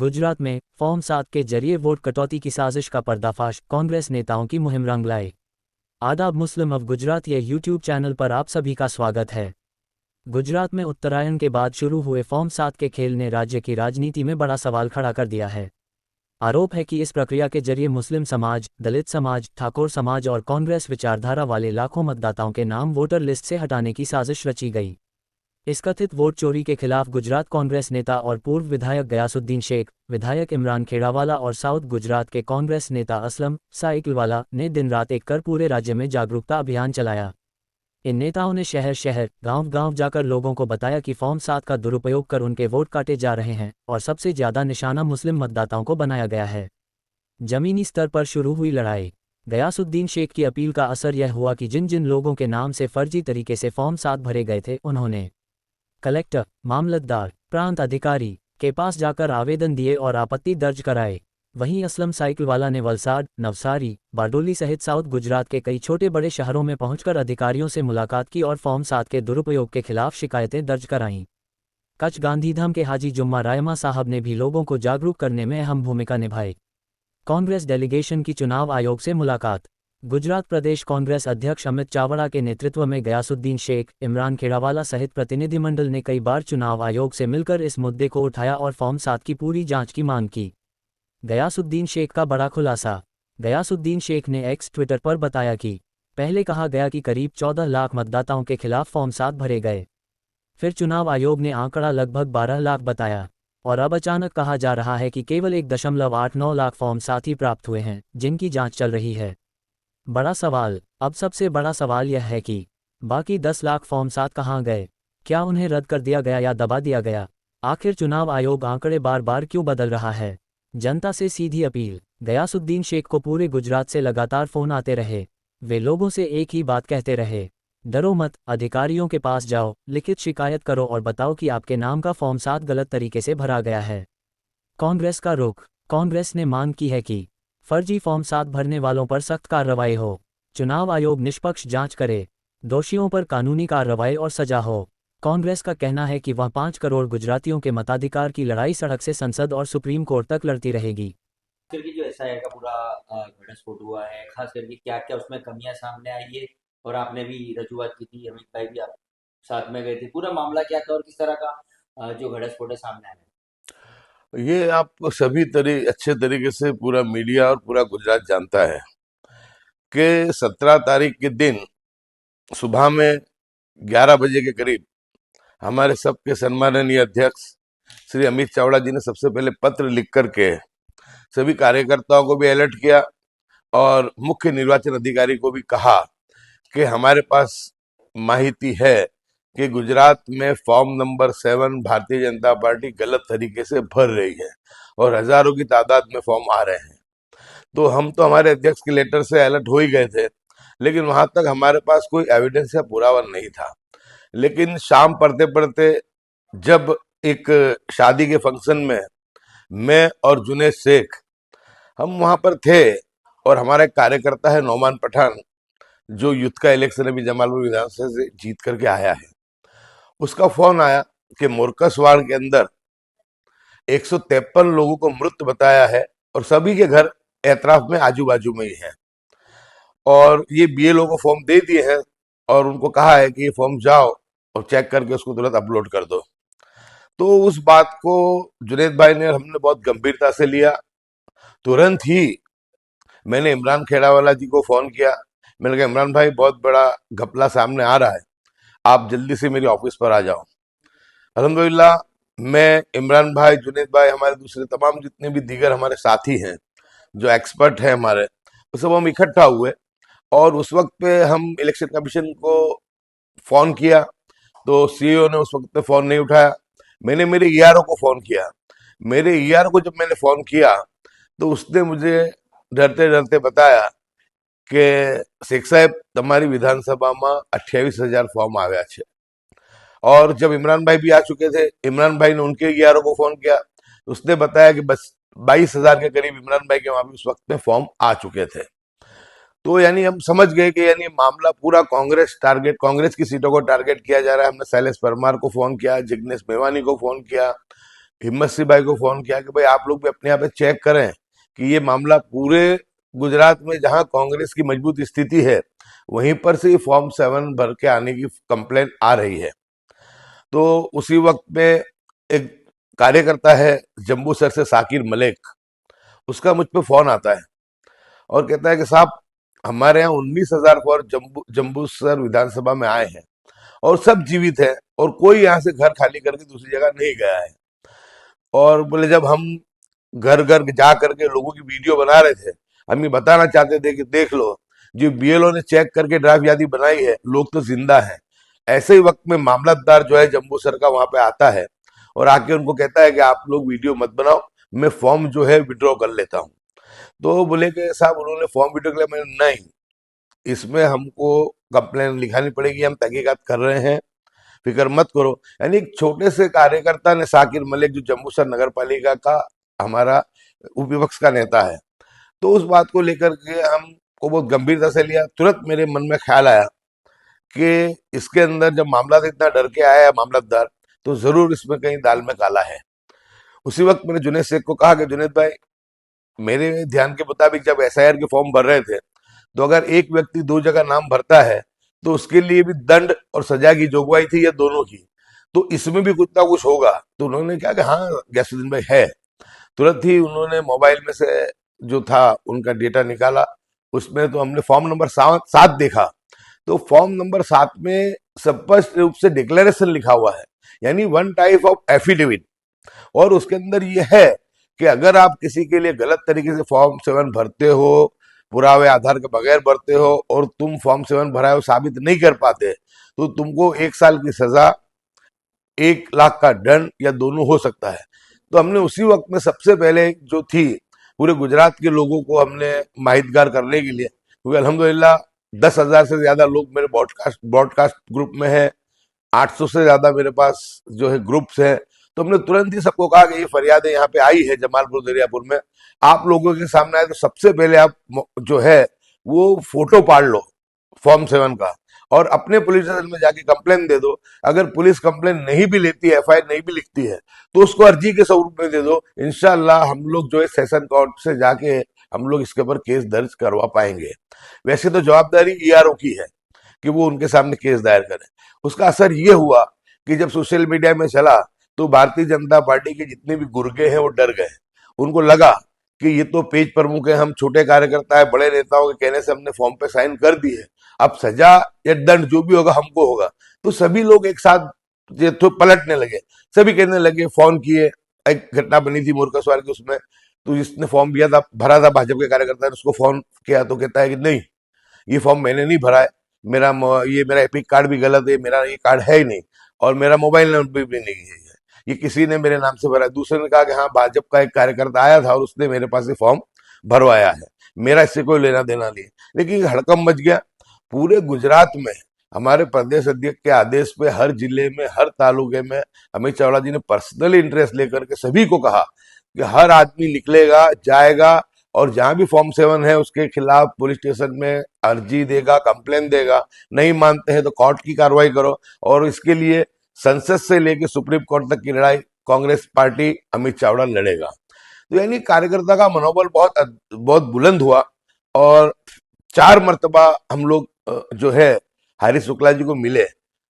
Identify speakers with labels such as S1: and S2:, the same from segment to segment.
S1: गुजरात में फॉर्म 7 के जरिए वोट कटौती की साजिश का पर्दाफाश, कांग्रेस नेताओं की मुहिम रंग लाए। आदाब, मुस्लिम ऑफ गुजरात ये यूट्यूब चैनल पर आप सभी का स्वागत है। गुजरात में उत्तरायण के बाद शुरू हुए फॉर्म 7 के खेल ने राज्य की राजनीति में बड़ा सवाल खड़ा कर दिया है। आरोप है कि इस प्रक्रिया के जरिए मुस्लिम समाज, दलित समाज, ठाकुर समाज और कांग्रेस विचारधारा वाले लाखों मतदाताओं के नाम वोटर लिस्ट से हटाने की साजिश रची गई। इस कथित वोट चोरी के खिलाफ गुजरात कांग्रेस नेता और पूर्व विधायक गयासुद्दीन शेख, विधायक इमरान खेड़ावाला और साउथ गुजरात के कांग्रेस नेता असलम साइकिलवाला ने दिन रात एक कर पूरे राज्य में जागरूकता अभियान चलाया। इन नेताओं ने शहर शहर, गांव-गांव जाकर लोगों को बताया कि फॉर्म 7 का दुरुपयोग कर उनके वोट काटे जा रहे हैं और सबसे ज्यादा निशाना मुस्लिम मतदाताओं को बनाया गया है। जमीनी स्तर पर शुरू हुई लड़ाई। गयासुद्दीन शेख की अपील का असर यह हुआ कि जिन जिन लोगों के नाम से फर्जी तरीके से फॉर्म 7 भरे गए थे, उन्होंने कलेक्टर, मामलतदार, प्रांत अधिकारी के पास जाकर आवेदन दिए और आपत्ति दर्ज कराए। वहीं असलम साइकिलवाला ने वलसाड, नवसारी, बारडोली सहित साउथ गुजरात के कई छोटे बड़े शहरों में पहुंचकर अधिकारियों से मुलाकात की और फॉर्म 7 के दुरुपयोग के खिलाफ शिकायतें दर्ज कराईं। कच्छ गांधीधाम के हाजी जुम्मा रायमा साहब ने भी लोगों को जागरूक करने में अहम भूमिका निभाई। कांग्रेस डेलीगेशन की चुनाव आयोग से मुलाकात। गुजरात प्रदेश कांग्रेस अध्यक्ष अमित चावड़ा के नेतृत्व में गयासुद्दीन शेख, इमरान खेड़ावाला सहित प्रतिनिधिमंडल ने कई बार चुनाव आयोग से मिलकर इस मुद्दे को उठाया और फॉर्म 7 की पूरी जांच की मांग की। गयासुद्दीन शेख का बड़ा खुलासा। गयासुद्दीन शेख ने एक्स ट्विटर पर बताया कि पहले कहा गया कि करीब 14 लाख मतदाताओं के खिलाफ फॉर्म 7 भरे गए। फिर चुनाव आयोग ने आंकड़ा लगभग 12 लाख बताया और अब अचानक कहा जा रहा है कि केवल 1.89 लाख फॉर्म 7 ही प्राप्त हुए हैं, जिनकी जांच चल रही है। बड़ा सवाल। अब सबसे बड़ा सवाल यह है कि बाकी 10 लाख फॉर्म 7 कहाँ गए? क्या उन्हें रद्द कर दिया गया या दबा दिया गया? आखिर चुनाव आयोग आंकड़े बार बार क्यों बदल रहा है? जनता से सीधी अपील। गयासुद्दीन शेख को पूरे गुजरात से लगातार फोन आते रहे। वे लोगों से एक ही बात कहते रहे, डरो मत, अधिकारियों के पास जाओ, लिखित शिकायत करो और बताओ कि आपके नाम का फॉर्म 7 गलत तरीके से भरा गया है। कांग्रेस का रुख। कांग्रेस ने मांग की है कि फर्जी फॉर्म 7 भरने वालों पर सख्त कार्रवाई हो। चुनाव आयोग निष्पक्ष जांच करे। दोषियों पर कानूनी कार्रवाई और सजा हो। कांग्रेस का कहना है कि वह 5 करोड़ गुजरातियों के मताधिकार की लड़ाई सड़क से संसद और सुप्रीम कोर्ट तक लड़ती रहेगी।
S2: करके जो एसआईआर का पूरा घटस्फोट हुआ है, खास करके क्या क्या उसमें कमियां सामने आई है, और आपने भी रजूआत की थी, अमित भाई भी आप साथ में गए थे, पूरा मामला क्या था और किस तरह का जो घटस्फोट है सामने आया?
S3: ये आप सभी अच्छे तरीके से पूरा मीडिया और पूरा गुजरात जानता है कि 17 तारीख के दिन सुबह में 11 बजे के करीब हमारे सबके सम्माननीय अध्यक्ष श्री अमित चावड़ा जी ने सबसे पहले पत्र लिख करके सभी कार्यकर्ताओं को भी अलर्ट किया और मुख्य निर्वाचन अधिकारी को भी कहा कि हमारे पास माहिती है कि गुजरात में form number 7 Bharatiya Janata party गलत तरीके से भर रही है और हजारों की तादाद में फॉर्म आ रहे हैं। तो हम तो हमारे अध्यक्ष के लेटर से अलर्ट हो ही गए थे, लेकिन वहां तक हमारे पास कोई एविडेंस या पुरावा नहीं था। लेकिन शाम पड़ते पड़ते जब एक शादी के फंक्शन में मैं और जुनेद शेख हम वहां पर थे और हमारा एक कार्यकर्ता है नौमान पठान, जो यूथ का इलेक्शन अभी जमालपुर विधानसभा से जीत करके आया है, उसका फोन आया कि मोरकस वार्ड के अंदर 153 लोगों को मृत बताया है और सभी के घर एतराफ में आजू बाजू में ही है और ये बीएलओ को फॉर्म दे दिए हैं और उनको कहा है कि ये फॉर्म जाओ और चेक करके उसको तुरंत अपलोड कर दो। तो उस बात को जुनेद भाई ने और हमने बहुत गंभीरता से लिया। तुरंत ही मैंने इमरान खेड़ावाला जी को फोन किया। मैंने कहा, इमरान भाई, बहुत बड़ा घपला सामने आ रहा है, आप जल्दी से मेरी ऑफिस पर आ जाओ। अल्हम्दुलिल्लाह मैं, इमरान भाई, जुनेद भाई, हमारे दूसरे तमाम जितने भी दीगर हमारे साथी हैं जो एक्सपर्ट हैं हमारे, वो सब हम इकट्ठा हुए और उस वक्त पे हम इलेक्शन कमीशन को फोन किया तो सीईओ ने उस वक्त पे फोन नहीं उठाया। मैंने मेरे ईआरओ को फोन किया। मेरे ईआरओ को जब मैंने फोन किया तो उसने मुझे डरते डरते बताया કે શેખ સાહેબ તમારી વિધાનસભામાં 28,000 फॉर्म આવ્યા છે। और जब इमरान भाई भी आ चुके थे, इमरान भाई ने उनके ईआरओ को फोन किया, उसने बताया कि बस 22,000 के करीब इमरान भाई के वहां भी उस वक्त में फॉर्म आ चुके थे। तो यानी हम समझ गए कि यानी मामला पूरा कांग्रेस की सीटों को टारगेट किया जा रहा है। हमने शैलेश परमार को फोन किया, जिग्नेश मेवानी को फोन किया, हिम्मत सिंह भाई को फोन किया कि भाई आप लोग भी अपने यहाँ पे चेक करें कि ये मामला पूरे गुजरात में जहां कांग्रेस की मजबूत स्थिति है वहीं पर से ये फॉर्म 7 भर के आने की कंप्लेन आ रही है। तो उसी वक्त में एक कार्यकर्ता है जम्बूसर से साकिर मलिक, उसका मुझ पे फोन आता है और कहता है कि साहब हमारे यहाँ 19,000 फॉर्म जम्बूसर विधानसभा में आए हैं और सब जीवित है और कोई यहाँ से घर खाली करके दूसरी जगह नहीं गया है। और बोले जब हम घर घर जा करके लोगों की वीडियो बना रहे थे, हम ये बताना चाहते थे कि देख लो जो बीएलओ ने चेक करके ड्राफ्ट यादी बनाई है, लोग तो जिंदा हैं। ऐसे ही वक्त में मामलतदार जो है जम्बूसर का वहां पे आता है और आके उनको कहता है कि आप लोग वीडियो मत बनाओ, मैं फॉर्म जो है विड्रॉ कर लेता हूँ। तो बोले कि साहब उन्होंने फॉर्म विड्रॉ कर लिया। मैंने नहीं, इसमें हमको कंप्लेन लिखानी पड़ेगी, हम तहकीकात कर रहे हैं, फिक्र मत करो। यानी एक छोटे से कार्यकर्ता ने, साकिर मलिक जो जम्बूसर नगर पालिका का हमारा विपक्ष का नेता है, तो उस बात को लेकर के हमको बहुत गंभीरता से लिया। तुरंत मेरे मन में ख्याल आया कि इसके अंदर जब मामला से इतना डर के आया है मामलतदार, तो जरूर इसमें कहीं दाल में काला है। उसी वक्त मैंने जुनेद शेख को कहा कि जुनेद भाई, मेरे ध्यान के मुताबिक जब एसआईआर के फॉर्म भर रहे थे, तो अगर एक व्यक्ति दो जगह नाम भरता है तो उसके लिए भी दंड और सजा की जोगवाई थी, या दोनों की, तो इसमें भी कुछ ना कुछ होगा। तो उन्होंने कहा कि हाँ गैसुद्दीन भाई है। तुरंत ही उन्होंने मोबाइल में से जो था उनका डेटा निकाला, उसमें तो हमने फॉर्म नंबर 7 देखा। तो फॉर्म नंबर 7 में स्पष्ट रूप से डिक्लेरेशन लिखा हुआ है, यानी वन टाइप ऑफ एफिडेविट। और उसके अंदर ये है कि अगर आप किसी के लिए गलत तरीके से फॉर्म 7 भरते हो, पुरावे आधार के बगैर भरते हो और तुम फॉर्म 7 भरा है वो साबित नहीं कर पाते, तो तुमको 1 साल की सजा, 1 लाख का दंड या दोनों हो सकता है। तो हमने उसी वक्त में सबसे पहले जो थी पूरे गुजरात के लोगों को हमने माहितगार करने के लिए, क्योंकि अल्हम्दुलिल्लाह 10,000 से ज्यादा लोग मेरे ब्रॉडकास्ट ग्रुप में है, 800 से ज्यादा मेरे पास जो है ग्रुप्स हैं। तो हमने तुरंत ही सबको कहा कि ये फरियादें यहाँ पे आई है जमालपुर दरियापुर में, आप लोगों के सामने आए तो सबसे पहले आप जो है वो फोटो पाड़ लो फॉर्म 7 का और अपने पुलिस स्टेशन में जाके कंप्लेन दे दो। अगर पुलिस कंप्लेन नहीं भी लेती है, एफआईआर नहीं भी लिखती है, तो उसको अर्जी के स्वरूप में दे दो। इंशाल्लाह हम लोग जो है सेशन कोर्ट से जाके हम लोग इसके ऊपर केस दर्ज करवा पाएंगे। वैसे तो जवाबदारी ईआरओ की है कि वो उनके सामने केस दायर करे। उसका असर ये हुआ कि जब सोशल मीडिया में चला तो भारतीय जनता पार्टी के जितने भी गुर्गे हैं वो डर गए। उनको लगा कि ये तो पेज प्रमुख है, हम छोटे कार्यकर्ता है, बड़े नेताओं के कहने से हमने फॉर्म पे साइन कर दी है, अब सजा या दंड जो भी होगा हमको होगा। तो सभी लोग एक साथ ये तो पलटने लगे, सभी कहने लगे, फोन किए। एक घटना बनी थी मुर्कसवार की, उसमें तो जिसने फॉर्म दिया था, भरा था, भाजपा के कार्यकर्ता ने उसको फोन किया तो कहता है कि नहीं, ये फॉर्म मैंने नहीं भरा है, ये मेरा एपिक कार्ड भी गलत है, मेरा ये कार्ड है ही नहीं और मेरा मोबाइल नंबर भी नहीं है, ये किसी ने मेरे नाम से भरा है। दूसरे ने कहा कि हाँ भाजपा का एक कार्यकर्ता आया था और उसने मेरे पास ये फॉर्म भरवाया है, मेरा इससे कोई लेना देना नहीं। लेकिन हड़कंप मच गया पूरे गुजरात में। हमारे प्रदेश अध्यक्ष के आदेश पे हर जिले में, हर तालुके में अमित चावड़ा जी ने पर्सनली इंटरेस्ट लेकर के सभी को कहा कि हर आदमी निकलेगा, जाएगा और जहां भी फॉर्म 7 है उसके खिलाफ पुलिस स्टेशन में अर्जी देगा, कंप्लेन देगा। नहीं मानते हैं तो कोर्ट की कार्रवाई करो। और इसके लिए संसद से लेकर सुप्रीम कोर्ट तक की लड़ाई कांग्रेस पार्टी, अमित चावड़ा लड़ेगा। तो यानी कार्यकर्ता का मनोबल बहुत बहुत बुलंद हुआ और 4 मरतबा हम लोग जो है हरीश शुक्ला जी को मिले।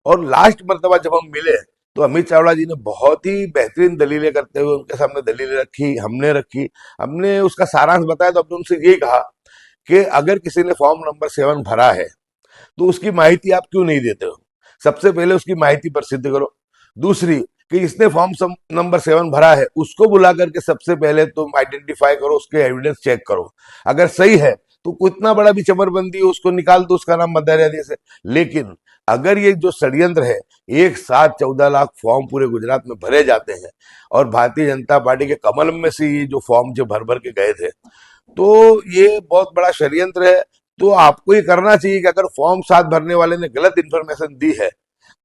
S3: और लास्ट मरतबा जब हम मिले तो अमित चावड़ा जी ने बहुत ही बेहतरीन दलीलें करते हुए उनके सामने दलीलें रखी, हमने रखी, हमने उसका सारांश बताया। तो हमने उनसे यही कहा कि अगर किसी ने फॉर्म नंबर 7 भरा है तो उसकी माहिती आप क्यों नहीं देते हो? सबसे पहले उसकी माहिती प्रसिद्ध करो। दूसरी कि जिसने फॉर्म नंबर 7 भरा है उसको बुला करके सबसे पहले तुम आइडेंटिफाई करो, उसके एविडेंस चेक करो। अगर सही है तो कितना बड़ा भी चमरबंदी हो उसको निकाल दो, उसका नाम मध्य से। लेकिन अगर ये जो षड्यंत्र है, एक साथ 14 लाख फॉर्म पूरे गुजरात में भरे जाते हैं और भारतीय जनता पार्टी के कमल में से ये जो फॉर्म जो भर भर के गए थे, तो ये बहुत बड़ा षड्यंत्र है। तो आपको ये करना चाहिए कि अगर फॉर्म 7 भरने वाले ने गलत इंफॉर्मेशन दी है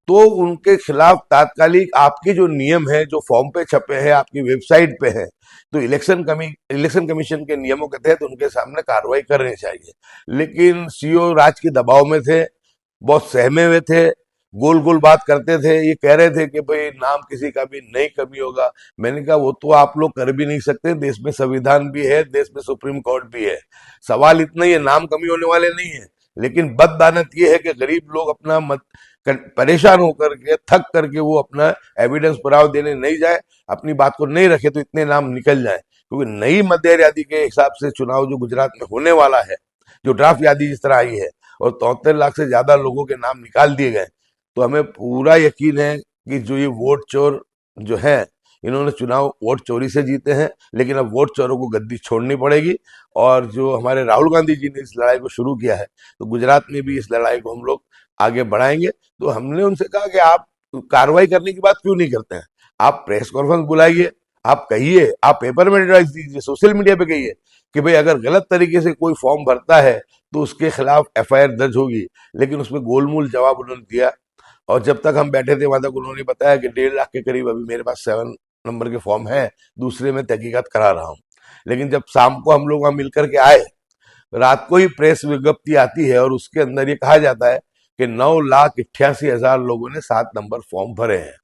S3: तो उनके खिलाफ तात्कालिक आपके जो नियम है, जो फॉर्म पे छपे हैं, आपकी वेबसाइट पे है, तो इलेक्शन कमीशन के नियमों के तहत उनके सामने कार्रवाई करनी चाहिए। लेकिन सीओ राज के दबाव में थे, बहुत सहमे हुए थे गोल गोल बात करते थे। ये कह रहे थे कि भाई नाम किसी का भी नहीं कमी होगा। मैंने कहा वो तो आप लोग कर भी नहीं सकते, देश में संविधान भी है, देश में सुप्रीम कोर्ट भी है। सवाल इतना ही है, नाम कमी होने वाले नहीं है। लेकिन बददानत ये है कि गरीब लोग अपना मत परेशान होकर के, थक करके वो अपना एविडेंस पुरावा देने नहीं जाए, अपनी बात को नहीं रखे तो इतने नाम निकल जाए। क्योंकि नई मतदार यादी के हिसाब से चुनाव जो गुजरात में होने वाला है, जो ड्राफ्ट यादी जिस तरह आई है और 73 लाख से ज्यादा लोगों के नाम निकाल दिए गए, तो हमें पूरा यकीन है कि जो ये वोट चोर जो है, इन्होंने चुनाव वोट चोरी से जीते हैं। लेकिन अब वोट चोरों को गद्दी छोड़नी पड़ेगी। और जो हमारे राहुल गांधी जी ने इस लड़ाई को शुरू किया है, तो गुजरात में भी इस लड़ाई को हम लोग आगे बढ़ाएंगे। तो हमने उनसे कहा कि आप कार्रवाई करने की बात क्यों नहीं करते हैं? आप प्रेस कॉन्फ्रेंस बुलाइए, आप कहिए, आप पेपर में एडवाइस दीजिए, सोशल मीडिया पे कहिए कि भाई अगर गलत तरीके से कोई फॉर्म भरता है तो उसके खिलाफ एफआईआर दर्ज होगी। लेकिन उसमें गोलमोल जवाब उन्होंने दिया। और जब तक हम बैठे थे वहां तक उन्होंने बताया कि 1.5 लाख के करीब अभी मेरे पास 7 नंबर के फॉर्म है, दूसरे में तहकीकात करा रहा हूँ। लेकिन जब शाम को हम लोग वहां मिल करके आए, रात को ही प्रेस विज्ञप्ति आती है और उसके अंदर ये कहा जाता है कि 9,88,000 लोगों ने 7 नंबर फॉर्म भरे हैं।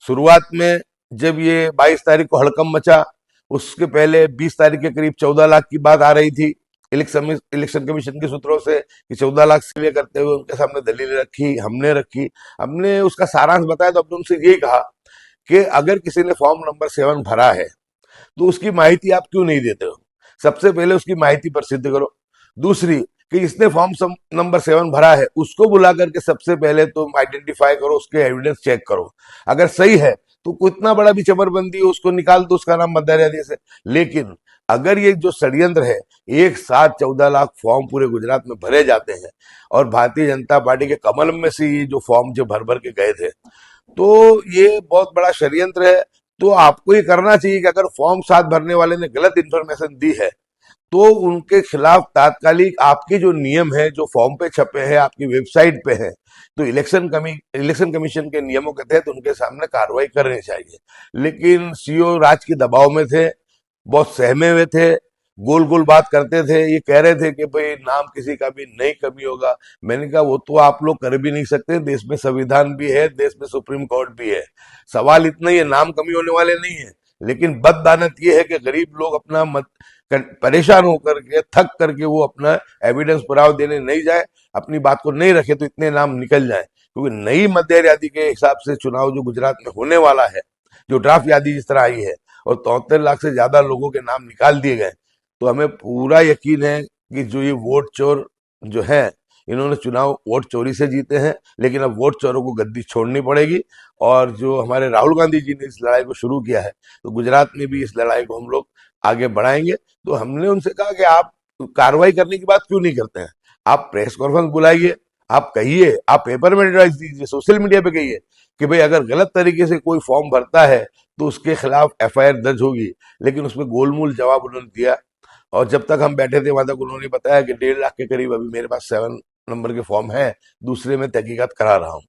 S3: शुरुआत में जब ये 22 तारीख को हड़कंप मचा, उसके पहले 20 तारीख के करीब 14 लाख की बात आ रही थी इलेक्शन कमीशन के सूत्रों से कि 14 लाख से करते हुए उनके सामने दलील रखी, हमने रखी, हमने उसका सारांश बताया। तो हमने उनसे यही कहा कि अगर किसी ने फॉर्म नंबर 7 भरा है तो उसकी माहिती आप क्यों नहीं देते हो? सबसे पहले उसकी माहिती प्रसिद्ध करो। दूसरी कि इसने फॉर्म नंबर 7 भरा है, उसको बुला करके सबसे पहले तुम आइडेंटिफाई करो, उसके एविडेंस चेक करो। अगर सही है तो कितना बड़ा भी चमरबंदी हो उसको निकाल दो, उसका नाम मतदार यादी से। लेकिन अगर ये जो षड्यंत्र है, एक साथ 14 लाख फॉर्म पूरे गुजरात में भरे जाते हैं और भारतीय जनता पार्टी के कमल में से ये जो फॉर्म जो भर भर के गए थे, तो ये बहुत बड़ा षड्यंत्र है। तो आपको ये करना चाहिए कि अगर फॉर्म 7 भरने वाले ने गलत इंफॉर्मेशन दी है तो उनके खिलाफ तात्कालिक आपके जो नियम है, जो फॉर्म पे छपे हैं, आपकी वेबसाइट पे है, तो इलेक्शन कमीशन के नियमों के तहत उनके सामने कार्रवाई करनी चाहिए। लेकिन सीओ राज के दबाव में थे, बहुत सहमे हुए थे, गोल गोल बात करते थे। ये कह रहे थे कि भाई नाम किसी का भी नहीं कमी होगा। मैंने कहा वो तो आप लोग कर भी नहीं सकते, देश में संविधान भी है, देश में सुप्रीम कोर्ट भी है। सवाल इतना ही है, नाम कमी होने वाले नहीं है। लेकिन बददानत ये है कि गरीब लोग अपना परेशान होकर के, थक करके वो अपना एविडेंस पुरावा देने नहीं जाए, अपनी बात को नहीं रखे तो इतने नाम निकल जाए। क्योंकि नई मतदार यादी के हिसाब से चुनाव जो गुजरात में होने वाला है, जो ड्राफ्ट यादी जिस तरह आई है और 73 लाख से ज्यादा लोगों के नाम निकाल दिए गए, तो हमें पूरा यकीन है कि जो ये वोट चोर जो है, इन्होंने चुनाव वोट चोरी से जीते हैं। लेकिन अब वोट चोरों को गद्दी छोड़नी पड़ेगी। और जो हमारे राहुल गांधी जी ने इस लड़ाई को शुरू किया है, तो गुजरात में भी इस लड़ाई को हम लोग आगे बढ़ाएंगे। तो हमने उनसे कहा कि आप कार्रवाई करने की बात क्यों नहीं करते हैं? आप प्रेस कॉन्फ्रेंस बुलाइए, आप कहिए, आप पेपर में एडवाइस दीजिए, सोशल मीडिया पे कहिए कि भाई अगर गलत तरीके से कोई फॉर्म भरता है तो उसके खिलाफ एफआईआर दर्ज होगी। लेकिन उसमें गोलमोल जवाब उन्होंने दिया। और जब तक हम बैठे थे वहां तक उन्होंने बताया कि 1.5 लाख के करीब अभी मेरे पास 7 नंबर के फॉर्म है, दूसरे में तहकीकात करा रहा हूँ।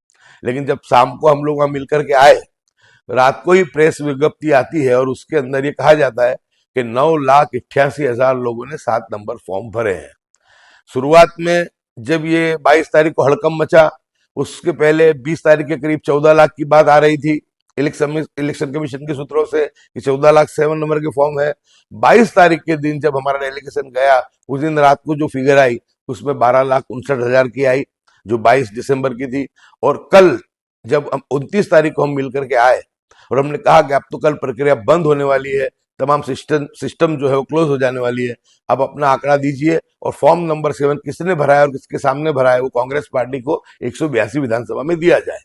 S3: लेकिन जब शाम को हम लोग वहां मिल करके आए, रात को ही प्रेस विज्ञप्ति आती है और उसके अंदर ये कहा जाता है कि 9,88,000 लोगों ने 7 नंबर फॉर्म भरे हैं। शुरुआत में जब ये 22 तारीख को हड़कंप मचा, उसके पहले 20 तारीख के करीब 14 लाख की बात आ रही थी इलेक्शन कमीशन के सूत्रों से कि 14 लाख 7 नंबर के फॉर्म है। 22 तारीख के दिन जब हमारा डेलीगेशन गया, उस दिन रात को जो फिगर आई उसमें 12,59,000 की आई, जो 22 दिसंबर की थी। और कल जब हम 29 तारीख को हम मिल करके आए और हमने कहा कि अब तो कल प्रक्रिया बंद होने वाली है, तमाम सिस्टम जो है वो क्लोज हो जाने वाली है, अब अपना आंकड़ा दीजिए और फॉर्म नंबर 7 किसने भरा है और किसके सामने भरा है वो कांग्रेस पार्टी को 182 विधानसभा में दिया जाए।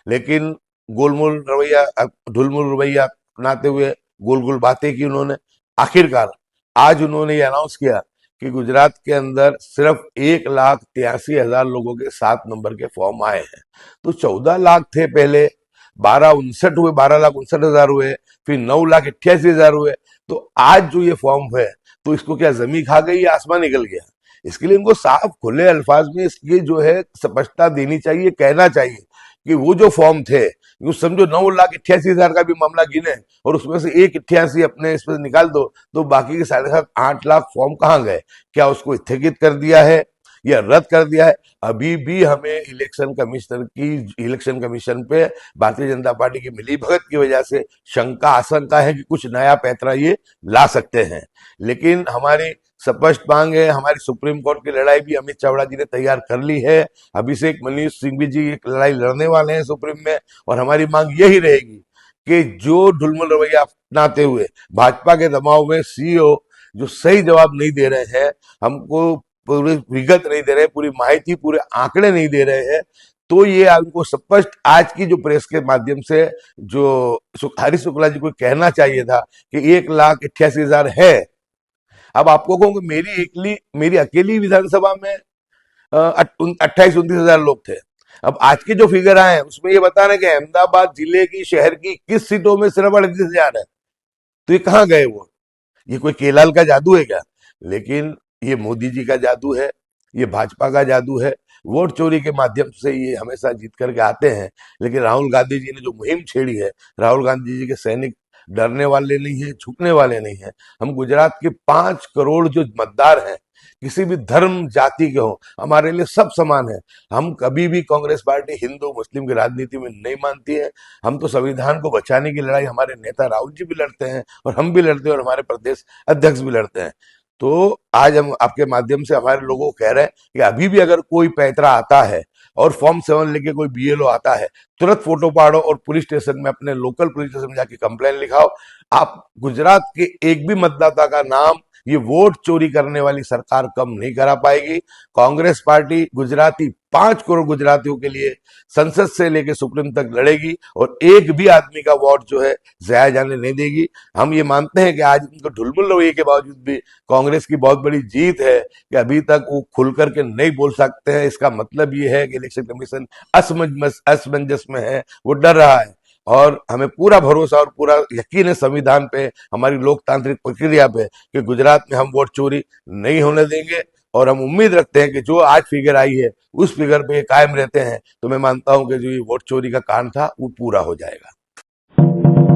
S3: लेकिन गोलमोल रवैया, ढुलमुल रवैया अपनाते हुए गोल गोल बातें की उन्होंने। आखिरकार आज उन्होंने ये अनाउंस किया कि गुजरात के अंदर सिर्फ 1,83,000 लोगों के 7 नंबर के फॉर्म आए हैं। तो 14 लाख थे पहले, 12,59 हुए, 12,59,000 हुए, फिर 9,88,000 हुए। तो आज जो ये फॉर्म है, तो इसको क्या जमीन खा गई या आसमान निकल गया? इसके लिए इनको साफ खुले अल्फाज में इसकी जो है स्पष्टता देनी चाहिए, कहना चाहिए कि वो जो फॉर्म थे, यूं समझो 9,88,000 का भी मामला गिने और उसमें से 1,88 अपने इस पर निकाल दो, तो बाकी के 7.5 8 लाख फॉर्म कहाँ गए? क्या उसको स्थगित कर दिया है या रद्द कर दिया है। अभी भी हमें इलेक्शन कमीशन पे भारतीय जनता पार्टी की मिलीभगत की वजह से शंका आशंका है कि कुछ नया पैंतरा ये ला सकते हैं। लेकिन हमारी स्पष्ट मांग है, हमारी सुप्रीम कोर्ट की लड़ाई भी अमित चावड़ा जी ने तैयार कर ली है। अभिषेक मनु सिंघवी जी एक लड़ाई लड़ने वाले हैं सुप्रीम में, और हमारी मांग यही रहेगी कि जो ढुलमुल रवैया अपनाते हुए भाजपा के दबाव में सीईओ जो सही जवाब नहीं दे रहे हैं, हमको पूरी विगत नहीं दे रहे, पूरी माहिती, पूरे आंकड़े नहीं दे रहे हैं, तो ये आपको स्पष्ट आज की जो प्रेस के माध्यम से जो हरीश शुक्ला जी को कहना चाहिए था कि 1,88,000 है। अब आपको कहूँ कि मेरी अकेली विधानसभा में 28-29 हजार लोग थे। अब आज के जो फिगर आए हैं उसमें ये बता रहे हैं कि अहमदाबाद जिले की, शहर की 21 सीटों में सिर्फ 38,000 है। तो ये कहाँ गए वो? ये कोई केलाल का जादू है क्या? लेकिन ये मोदी जी का जादू है, ये भाजपा का जादू है। वोट चोरी के माध्यम से ये हमेशा जीत करके आते हैं। लेकिन राहुल गांधी जी ने जो मुहिम छेड़ी है, राहुल गांधी जी के सैनिक डरने वाले नहीं है, झुकने वाले नहीं है। हम गुजरात के 5 करोड़ जो मतदार हैं, किसी भी धर्म जाति के हों, हमारे लिए सब समान है। हम कभी भी कांग्रेस पार्टी हिंदू मुस्लिम की राजनीति में नहीं मानती है। हम तो संविधान को बचाने की लड़ाई हमारे नेता राहुल जी भी लड़ते हैं, और हम भी लड़ते हैं, और हमारे प्रदेश अध्यक्ष भी लड़ते हैं। तो आज हम आपके माध्यम से हमारे लोगों को कह रहे हैं कि अभी भी अगर कोई पैंतरा आता है और फॉर्म 7 लेके कोई बीएलओ आता है, तुरंत फोटो पाड़ो और पुलिस स्टेशन में, अपने लोकल पुलिस स्टेशन में जाके कंप्लेन लिखाओ। आप गुजरात के एक भी मतदाता का नाम ये वोट चोरी करने वाली सरकार कम नहीं करा पाएगी। कांग्रेस पार्टी गुजराती 5 करोड़ गुजरातियों के लिए संसद से लेकर सुप्रीम तक लड़ेगी, और एक भी आदमी का वोट जो है जाया जाने नहीं देगी। हम ये मानते हैं कि आज उनको ढुलमुल रवैये के बावजूद भी कांग्रेस की बहुत बड़ी जीत है कि अभी तक वो खुल करके नहीं बोल सकते हैं। इसका मतलब ये है कि इलेक्शन कमीशन असमंजस में है, वो डर रहा है। और हमें पूरा भरोसा और पूरा यकीन है संविधान पे, हमारी लोकतांत्रिक प्रक्रिया पे, कि गुजरात में हम वोट चोरी नहीं होने देंगे। और हम उम्मीद रखते हैं कि जो आज फिगर आई है उस फिगर पे कायम रहते हैं, तो मैं मानता हूं कि जो ये वोट चोरी का कारण था वो पूरा हो जाएगा।